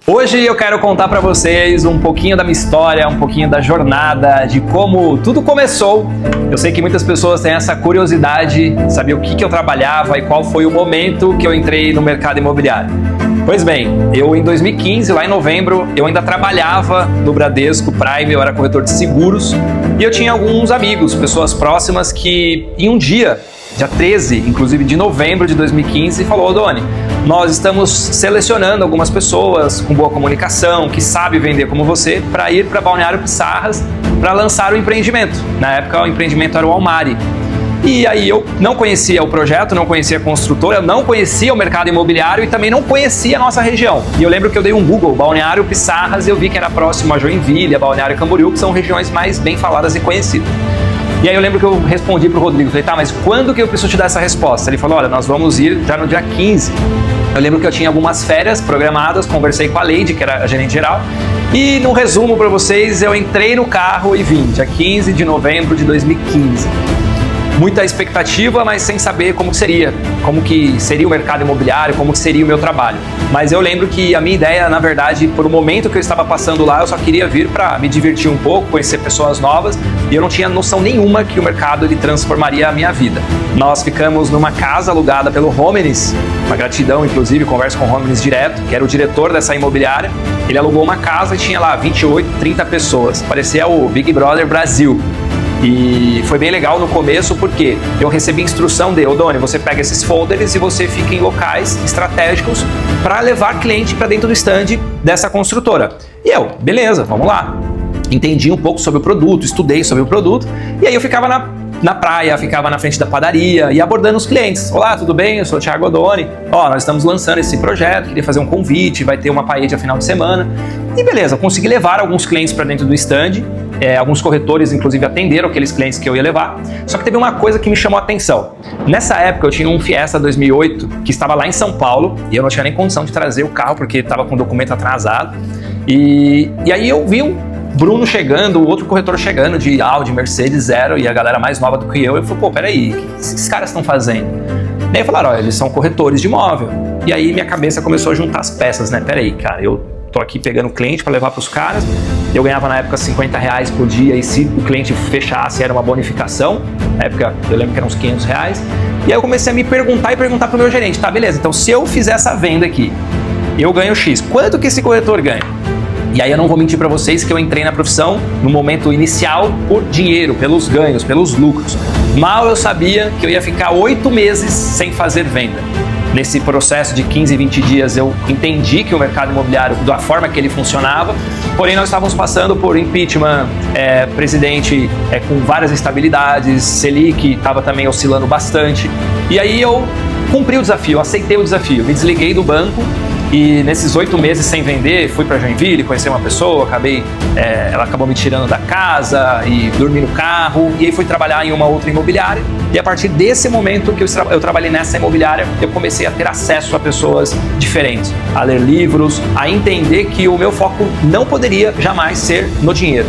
Hoje eu quero contar para vocês um pouquinho da minha história, um pouquinho da jornada, de como tudo começou. Eu sei que muitas pessoas têm essa curiosidade de saber o que eu trabalhava e qual foi o momento que eu entrei no mercado imobiliário. Pois bem, eu em 2015, lá em novembro, eu ainda trabalhava no Bradesco Prime, eu era corretor de seguros, e eu tinha alguns amigos, pessoas próximas que em um dia 13, inclusive de novembro de 2015, falou: "Ô Doni, nós estamos selecionando algumas pessoas com boa comunicação, que sabe vender como você, para ir para Balneário Pissarras para lançar o empreendimento." Na época o empreendimento era o Almari. E aí eu não conhecia o projeto, não conhecia a construtora, não conhecia o mercado imobiliário e também não conhecia a nossa região. E eu lembro que eu dei um Google, Balneário Pissarras, e eu vi que era próximo a Joinville, a Balneário Camboriú, que são regiões mais bem faladas e conhecidas. E aí eu lembro que eu respondi pro Rodrigo, falei: "Tá, mas quando que eu preciso te dar essa resposta?" Ele falou: "Olha, nós vamos ir já no dia 15. Eu lembro que eu tinha algumas férias programadas, conversei com a Leide, que era a gerente geral, e no resumo para vocês, eu entrei no carro e vim, dia 15 de novembro de 2015. Muita expectativa, mas sem saber como que seria o mercado imobiliário, como que seria o meu trabalho. Mas eu lembro que a minha ideia, na verdade, por um momento que eu estava passando lá, eu só queria vir para me divertir um pouco, conhecer pessoas novas, e eu não tinha noção nenhuma que o mercado ele transformaria a minha vida. Nós ficamos numa casa alugada pelo Romenis, uma gratidão, inclusive, converso com o Romenis direto, que era o diretor dessa imobiliária. Ele alugou uma casa e tinha lá 28, 30 pessoas, parecia o Big Brother Brasil. E foi bem legal no começo porque eu recebi instrução de: "Ô Doni, você pega esses folders e você fica em locais estratégicos para levar cliente para dentro do stand dessa construtora." E eu, beleza, vamos lá. Entendi um pouco sobre o produto, estudei sobre o produto, e aí eu ficava na praia, ficava na frente da padaria e abordando os clientes. "Olá, tudo bem? Eu sou o Thiago Odoni. Nós estamos lançando esse projeto, queria fazer um convite, vai ter uma paella final de semana." E beleza, consegui levar alguns clientes para dentro do stand. Alguns corretores, inclusive, atenderam aqueles clientes que eu ia levar. Só que teve uma coisa que me chamou a atenção. Nessa época, eu tinha um Fiesta 2008 que estava lá em São Paulo e eu não tinha nem condição de trazer o carro porque estava com o documento atrasado. E aí eu vi um Bruno chegando, outro corretor chegando de Audi, Mercedes, Zero, e a galera mais nova do que eu. Eu falei: "Pô, peraí, o que esses caras estão fazendo?" Daí falaram: "Olha, eles são corretores de imóvel." E aí minha cabeça começou a juntar as peças, né? Peraí, cara, eu tô aqui pegando cliente para levar para os caras. Eu ganhava na época R$50 por dia, e se o cliente fechasse era uma bonificação. Na época eu lembro que eram uns R$500. E aí eu comecei a me perguntar e perguntar pro meu gerente: "Tá, beleza, então se eu fizer essa venda aqui, eu ganho X, quanto que esse corretor ganha?" E aí eu não vou mentir para vocês que eu entrei na profissão no momento inicial por dinheiro, pelos ganhos, pelos lucros. Mal eu sabia que eu ia ficar 8 meses sem fazer venda. Nesse processo de 15, 20 dias eu entendi que o mercado imobiliário, da forma que ele funcionava, porém nós estávamos passando por impeachment, presidente com várias instabilidades, Selic estava também oscilando bastante. E aí eu cumpri o desafio, aceitei o desafio, me desliguei do banco. E nesses 8 meses sem vender, fui para Joinville, conheci uma pessoa, ela acabou me tirando da casa e dormi no carro, e aí fui trabalhar em uma outra imobiliária. E a partir desse momento que eu trabalhei nessa imobiliária, eu comecei a ter acesso a pessoas diferentes, a ler livros, a entender que o meu foco não poderia jamais ser no dinheiro.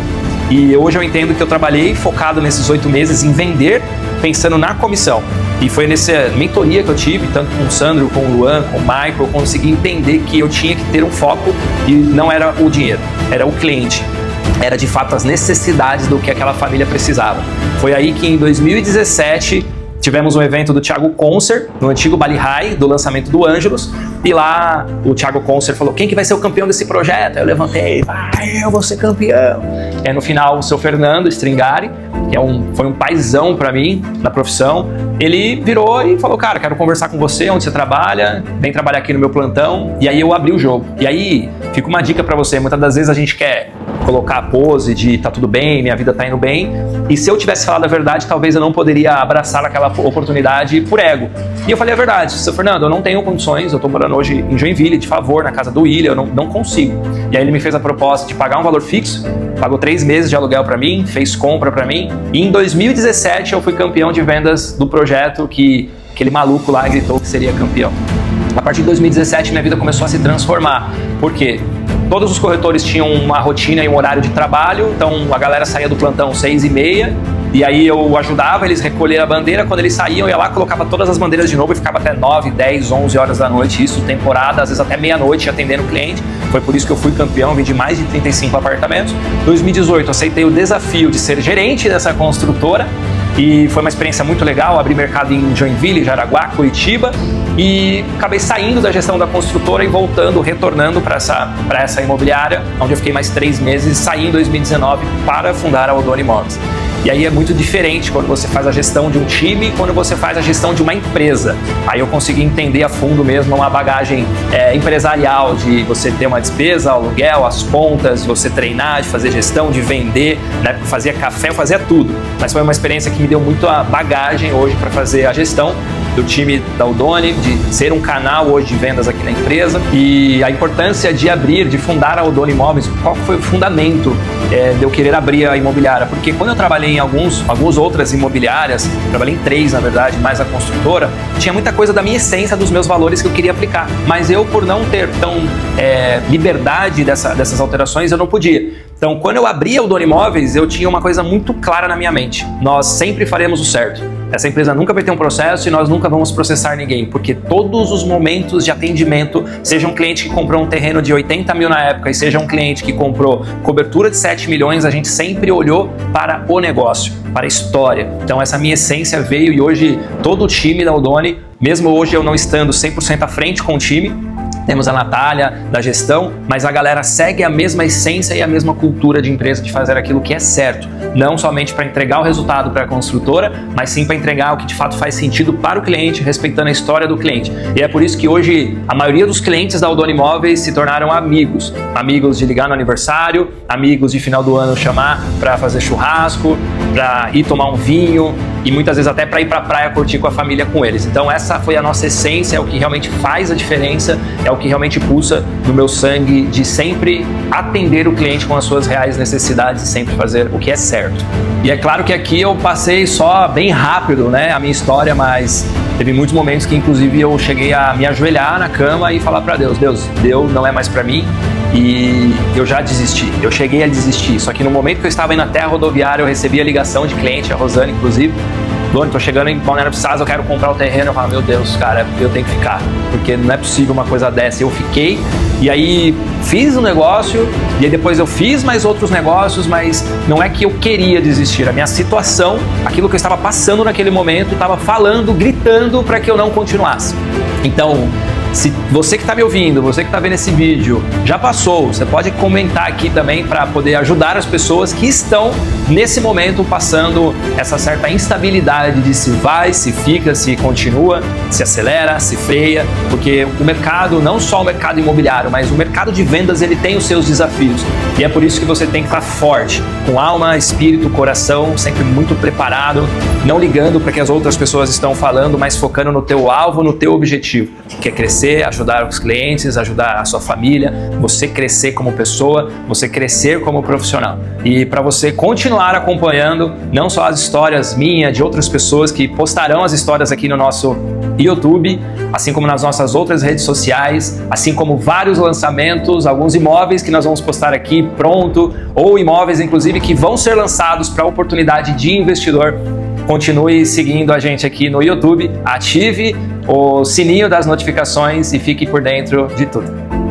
E hoje eu entendo que eu trabalhei focado nesses 8 meses em vender, pensando na comissão. E foi nessa mentoria que eu tive, tanto com o Sandro, com o Luan, com o Michael, eu consegui entender que eu tinha que ter um foco e não era o dinheiro, era o cliente. Era de fato as necessidades do que aquela família precisava. Foi aí que em 2017 tivemos um evento do Thiago Concer, no antigo Bali High, do lançamento do Ângelos, e lá o Thiago Concer falou: "Quem que vai ser o campeão desse projeto?" Eu levantei: "Eu vou ser campeão." E aí, no final, o seu Fernando Stringari, que foi um paizão para mim na profissão, ele virou e falou: "Cara, quero conversar com você, onde você trabalha, vem trabalhar aqui no meu plantão." E aí eu abri o jogo. E aí fica uma dica para você: muitas das vezes a gente quer colocar a pose de "tá tudo bem, minha vida tá indo bem", e se eu tivesse falado a verdade, talvez eu não poderia abraçar aquela oportunidade por ego. E eu falei a verdade: "Seu Fernando, eu não tenho condições, eu tô morando hoje em Joinville, de favor, na casa do William, eu não consigo." E aí ele me fez a proposta de pagar um valor fixo, pagou 3 meses de aluguel para mim, fez compra para mim, e em 2017 eu fui campeão de vendas do projeto que aquele maluco lá gritou que seria campeão. A partir de 2017 minha vida começou a se transformar. Por quê? Todos os corretores tinham uma rotina e um horário de trabalho, então a galera saía do plantão 6h30, e aí eu ajudava eles a recolher a bandeira. Quando eles saíam, eu ia lá, colocava todas as bandeiras de novo e ficava até 9, 10, 11 horas da noite, isso temporada, às vezes até meia-noite atendendo o cliente. Foi por isso que eu fui campeão, vendi mais de 35 apartamentos. Em 2018, aceitei o desafio de ser gerente dessa construtora e foi uma experiência muito legal. Abri mercado em Joinville, Jaraguá, Curitiba e acabei saindo da gestão da construtora e voltando, retornando para essa imobiliária, onde eu fiquei mais 3 meses, saí em 2019 para fundar a Odoni Imóveis. E aí é muito diferente quando você faz a gestão de um time e quando você faz a gestão de uma empresa. Aí eu consegui entender a fundo mesmo uma bagagem empresarial, de você ter uma despesa, aluguel, as contas, de você treinar, de fazer gestão, de vender. Na época eu fazia café, eu fazia tudo. Mas foi uma experiência que me deu muito a bagagem hoje para fazer a gestão do time da Odoni, de ser um canal hoje de vendas aqui na empresa e a importância de abrir, de fundar a Odoni Imóveis. Qual foi o fundamento de eu querer abrir a imobiliária? Porque quando eu trabalhei em algumas outras imobiliárias, trabalhei em 3 na verdade, mais a construtora, tinha muita coisa da minha essência, dos meus valores que eu queria aplicar, mas eu, por não ter tão liberdade dessas alterações, eu não podia. Então, quando eu abri a Odoni Imóveis, eu tinha uma coisa muito clara na minha mente: nós sempre faremos o certo. Essa empresa nunca vai ter um processo e nós nunca vamos processar ninguém, porque todos os momentos de atendimento, seja um cliente que comprou um terreno de 80 mil na época e seja um cliente que comprou cobertura de 7 milhões, a gente sempre olhou para o negócio, para a história. Então essa minha essência veio e hoje todo o time da Odoni, mesmo hoje eu não estando 100% à frente com o time, temos a Natália da gestão, mas a galera segue a mesma essência e a mesma cultura de empresa, de fazer aquilo que é certo. Não somente para entregar o resultado para a construtora, mas sim para entregar o que de fato faz sentido para o cliente, respeitando a história do cliente. E é por isso que hoje a maioria dos clientes da Odoni Imóveis se tornaram amigos. Amigos de ligar no aniversário, amigos de final do ano chamar para fazer churrasco, para ir tomar um vinho e muitas vezes até para ir para a praia curtir com a família com eles. Então essa foi a nossa essência, é o que realmente faz a diferença, é o que realmente pulsa no meu sangue de sempre atender o cliente com as suas reais necessidades e sempre fazer o que é certo. E é claro que aqui eu passei só bem rápido, né, a minha história, mas teve muitos momentos que inclusive eu cheguei a me ajoelhar na cama e falar para Deus: Deus, não é mais para mim. E eu já desisti, eu cheguei a desistir. Só que no momento que eu estava indo até a rodoviária, eu recebi a ligação de cliente, a Rosane inclusive: Doni, tô chegando em Balneário Pizzazza, eu quero comprar o terreno. Eu falo: meu Deus, cara, eu tenho que ficar, porque não é possível uma coisa dessa. Eu fiquei, e aí fiz um negócio, e aí depois eu fiz mais outros negócios, mas não é que eu queria desistir. A minha situação, aquilo que eu estava passando naquele momento, estava falando, gritando para que eu não continuasse. Então, se você que está me ouvindo, você que está vendo esse vídeo, já passou, você pode comentar aqui também para poder ajudar as pessoas que estão nesse momento passando essa certa instabilidade de se vai, se fica, se continua, se acelera, se freia, porque o mercado, não só o mercado imobiliário, mas o mercado de vendas, ele tem os seus desafios. E é por isso que você tem que estar forte, com alma, espírito, coração, sempre muito preparado, não ligando para que as outras pessoas estão falando, mas focando no teu alvo, no teu objetivo, que é crescer, ajudar os clientes, ajudar a sua família, você crescer como pessoa, você crescer como profissional. E para você continuar acompanhando não só as histórias minhas, de outras pessoas que postarão as histórias aqui no nosso YouTube, assim como nas nossas outras redes sociais, assim como vários lançamentos, alguns imóveis que nós vamos postar aqui pronto, ou imóveis inclusive que vão ser lançados para oportunidade de investidor. Continue seguindo a gente aqui no YouTube, ative o sininho das notificações e fique por dentro de tudo.